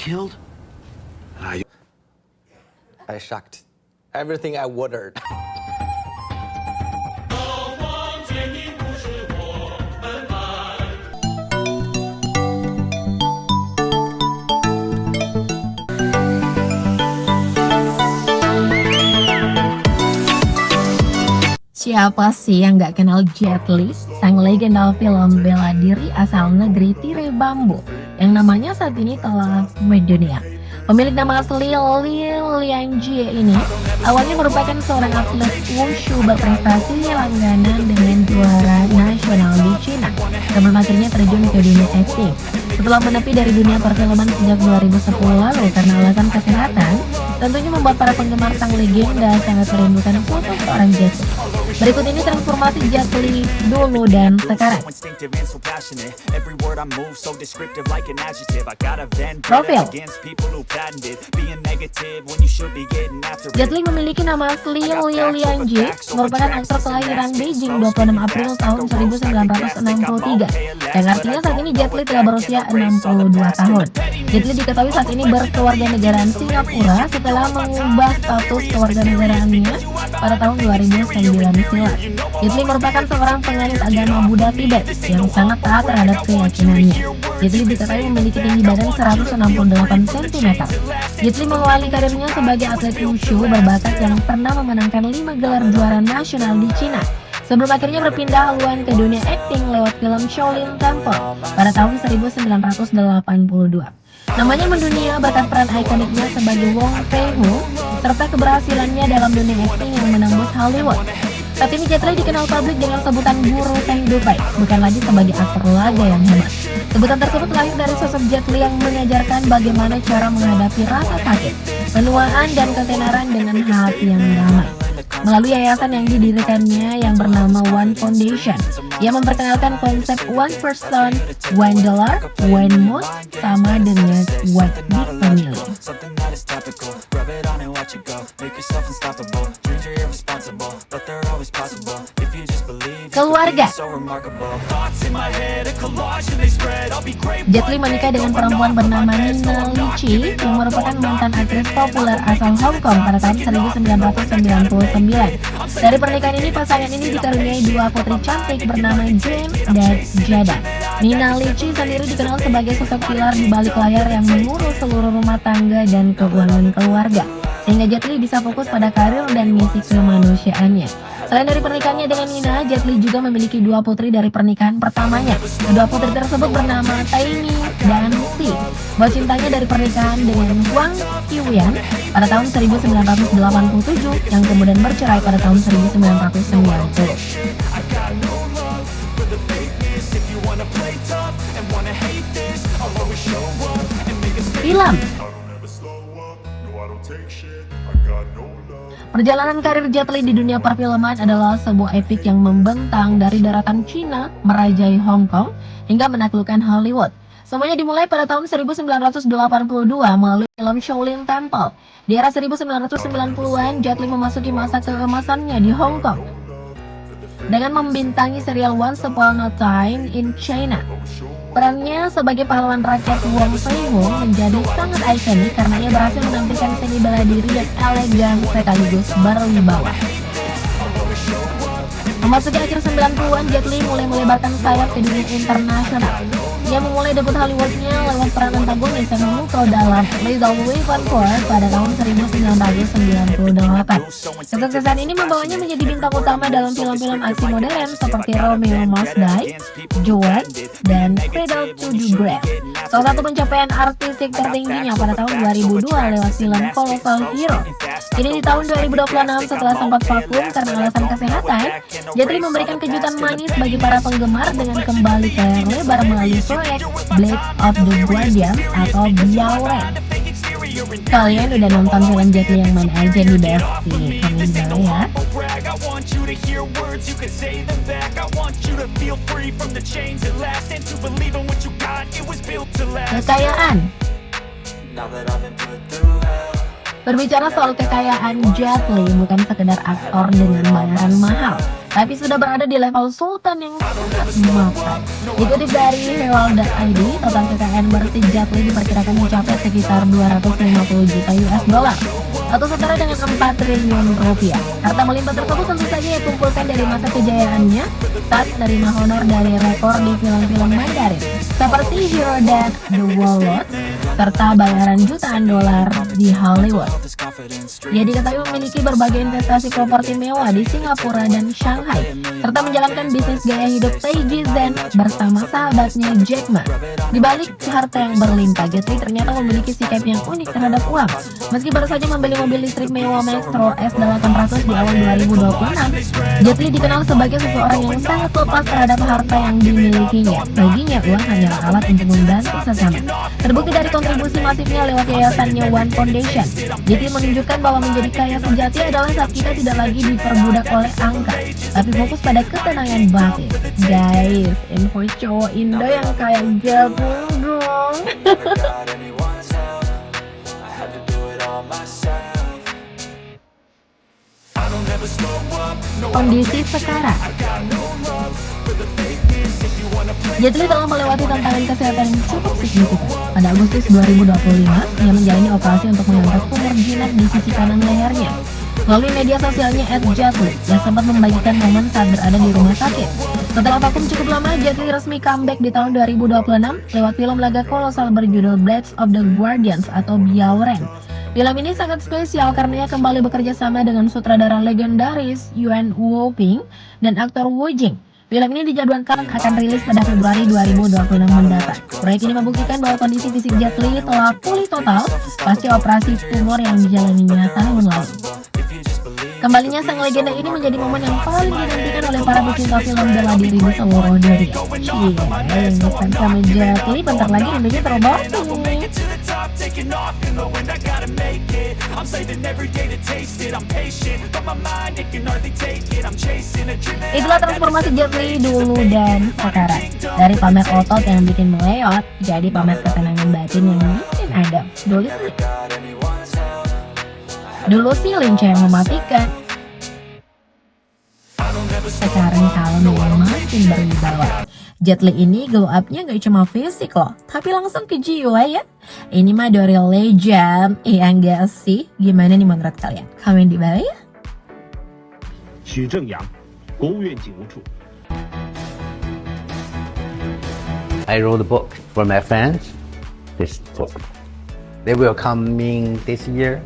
killed? I shocked. Everything I ordered. Siapa sih yang gak kenal Jet Li, sang legenda film bela diri asal negeri tirai bambu yang namanya saat ini telah mendunia. Pemilik nama asli Li Lianjie ini awalnya merupakan seorang atlet wushu berprestasi langganan dengan juara nasional di Cina sebelum akhirnya terjun ke dunia akting. Setelah menepi dari dunia perfilman sejak 2010 lalu karena alasan kesehatan, tentunya membuat para penggemar sang legenda sangat merindukan foto seorang Jet Li. Berikut ini transformasi Jet Li dulu dan sekarang. Profil. Jet Li memiliki nama asli Li Lianjie, merupakan aktor kelahiran Beijing 26 April tahun 1963, yang artinya saat ini Jet Li telah berusia 62 tahun. Jet Li diketahui saat ini berkewarganegaraan Singapura setelah mengubah status kewarganegaraannya pada tahun 2009 silam. Jet Li merupakan seorang penganut agama Buddha Tibet yang sangat taat terhadap keyakinannya. Jet Li diketahui memiliki tinggi badan 168 cm. Jet Li mengawali karirnya sebagai atlet wushu berbakat yang pernah memenangkan 5 gelar juara nasional di Cina, sebelum akhirnya berpindah haluan ke dunia akting lewat film Shaolin Temple pada tahun 1982. Namanya mendunia berkat peran ikoniknya sebagai Wong Fei-Hung serta keberhasilannya dalam dunia akting yang menembus Hollywood. Saat ini Jet Li dikenal publik dengan sebutan Guru Feng Dubai, bukan lagi sebagai aktor laga yang hebat. Sebutan tersebut lahir dari sosok Jet Li yang mengajarkan bagaimana cara menghadapi rasa sakit, penuaan, dan ketenaran dengan hati yang damai. Melalui yayasan yang didirikannya yang bernama One Foundation, ia memperkenalkan konsep One Person, One Dollar, One Mood sama dengan One Big Family. Keluarga. Jet Li menikah dengan perempuan bernama Nina Lichi yang merupakan mantan aktris populer asal Hong Kong pada tahun 1999. Dari pernikahan ini, pasangan ini dikaruniai 2 putri cantik bernama Jane dan Jada. Nina Lichi sendiri dikenal sebagai sosok pilar di balik layar yang mengurus seluruh rumah tangga dan keuangan keluarga, sehingga Jet Li bisa fokus pada karir dan misi kemanusiaannya. Selain dari pernikahannya dengan Nina, Jet Li juga memiliki 2 putri dari pernikahan pertamanya. Kedua putri tersebut bernama Taimi dan Si. Bahwa cintanya dari pernikahan dengan Wang Qiuyan pada tahun 1987 yang kemudian bercerai pada tahun 1990. Film. Perjalanan karir Jet Li di dunia perfilman adalah sebuah epik yang membentang dari daratan Cina, merajai Hong Kong, hingga menaklukkan Hollywood. Semuanya dimulai pada tahun 1982 melalui film Shaolin Temple. Di era 1990-an, Jet Li memasuki masa keemasannya di Hong Kong dengan membintangi serial Once Upon a Time in China. Perannya sebagai pahlawan rakyat Wong Fei-Hung menjadi sangat ikonik karena ia berhasil menampilkan seni bela diri yang elegan sekaligus berwibawa. Memasuki akhir 90-an, Jet Li mulai melebarkan sayap ke dunia internasional. Ia memulai debut Hollywoodnya lewat peran antagonis yang memukau dalam Lethal Weapon 4 pada tahun 1998. Kesuksesan ini membawanya menjadi bintang utama dalam film-film aksi modern seperti Romeo Must Die, Joan, dan Cradle to the Grave. Salah satu pencapaian artistik tertingginya pada tahun 2002 lewat film Colossal Hero. Kini di tahun 2026 setelah sempat vakum karena alasan kesehatan, Jet Li memberikan kejutan manis bagi para penggemar dengan kembali ke layar lebar melalui proyek Blade of the Guardian atau Biawren. Kalian udah nonton film Jet Li yang mana aja nih Besti? Komen di bawah ya. Kekayaan. Berbicara soal kekayaan, Jet Li bukan sekedar aktor dengan bayaran mahal. tapi sudah berada di level sultan yang sangat memakan. Dikutip dari Herald.id, total kekayaan bersih Jet Li diperkirakan mencapai sekitar 250 juta US dollar atau setara dengan 4 triliun rupiah. Harta melimpah tersebut tentu saja ia kumpulkan dari masa kejayaannya saat menerima honor dari rekor di film-film Mandarin seperti Hero dan The Wallet serta bayaran jutaan dolar di Hollywood. Ia diketahui memiliki berbagai investasi properti mewah di Singapura dan Shanghai serta menjalankan bisnis gaya hidup Taiji Zen bersama sahabatnya Jack Ma. Di balik harta yang berlimpah, Jet Li ternyata memiliki sikap yang unik terhadap uang. Meski baru saja membeli mobil listrik mewah Maestro S800 di awal 2026, Jet Li dikenal sebagai seseorang yang sangat lepas terhadap harta yang dimilikinya. Baginya, uang hanyalah alat untuk membantu sesama. Terbukti dari kontribusi masifnya lewat yayasannya One Foundation, Jet Li menunjukkan bahwa menjadi kaya sejati adalah saat kita tidak lagi diperbudak oleh angka, tapi fokus pada ketenangan batin. Guys, info cowok Indo yang kayak Jet Li dong. Kondisi sekarang, Jet Li telah melewati tantangan kesehatan yang cukup signifikan. Pada Agustus 2025, ia menjalani operasi untuk mengangkat tumor jinak di sisi kanan lehernya. Melalui media sosialnya @jetli, ia sempat membagikan momen saat berada di rumah sakit. Setelah vakum cukup lama, Jet Li resmi comeback di tahun 2026 lewat film laga kolosal berjudul Blades of the Guardians atau Biaoren. Film ini sangat spesial karena ia kembali bekerja sama dengan sutradara legendaris Yuan Wuoping dan aktor Wu Jing. Film ini dijadwalkan akan rilis pada Februari 2026 mendatang. Proyek ini membuktikan bahwa kondisi fisik Jet Li telah pulih total pasca operasi tumor yang dijalaninya tahun lalu. Kembalinya sang legenda ini menjadi momen yang paling dinantikan oleh para pecinta film bela diri di seluruh dunia. Cie, ngefans sama Jet Li, bentar lagi Indonesia teroboh. Itulah transformasi Jet Li dulu dan sekarang. Dari pamer otot yang bikin meleot, jadi pamer ketenangan batin yang bikin adem. Dulu sih lincah yang mematikan, sekarang kalem yang makin berwibawa. Jet Li ini glow up-nya gak cuma fisik loh, tapi langsung ke jiwa ya. Ini mah dari legend, iya enggak sih? Gimana nih menurut kalian? Komen di bawah ya. 许正阳，国务院警务处。 I wrote a book for my fans. This book. They will coming this year.